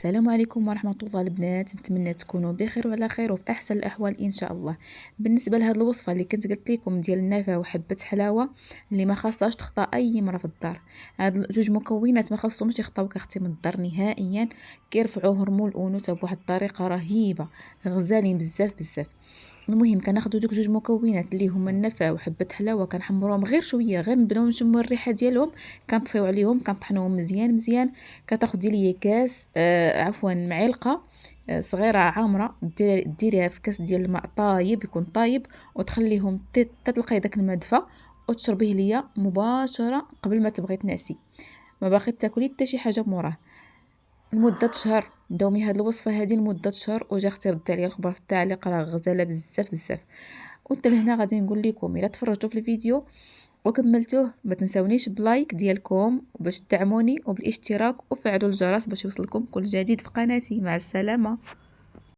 السلام عليكم ورحمة الله البنات، نتمنى تكونوا بخير وعلى خير وفي احسن الاحوال ان شاء الله. بالنسبه لهاد الوصفه اللي كنت قلت لكم ديال النافع وحبه حلاوه اللي ما خاصهاش تخطا اي مره في الدار، هاد جوج مكونات ما خاصهمش يخطاوك اختي من الدار نهائيا، كيرفعوا هرمون الانوثه بواحد الطريقه رهيبه، غزالين بزاف بزاف. المهم كناخدو دوك جوج مكونات اللي هما النفع وحبة حلاوة، كنحمروهم غير شويه، غير نبداو نشمو الريحه ديالهم، كنطفيو عليهم، كنطحنوهم مزيان مزيان. كتاخدي ليا كاس عفوا معلقه صغيره عامره، ديريها في كاس ديال الماء طايب، يكون طايب، وتخليهم تتلقاي داك الماء دفا، وتشربيه ليا مباشره قبل ما تبغي تنعسي، ما باغي تاكلي حتى شي حاجه موراه. لمده شهر داومي هاد الوصفه هادي لمده شهر، وجا اختي ردي عليا الخبر في التعليق، راه غزاله بزاف بزاف. وحتى لهنا غادي نقول لكم الا تفرجتوا في الفيديو وكملتوه ما تنساونيش بلايك ديالكم باش تدعموني، وبالاشتراك وفعلوا الجرس باش يوصلكم كل جديد في قناتي. مع السلامه.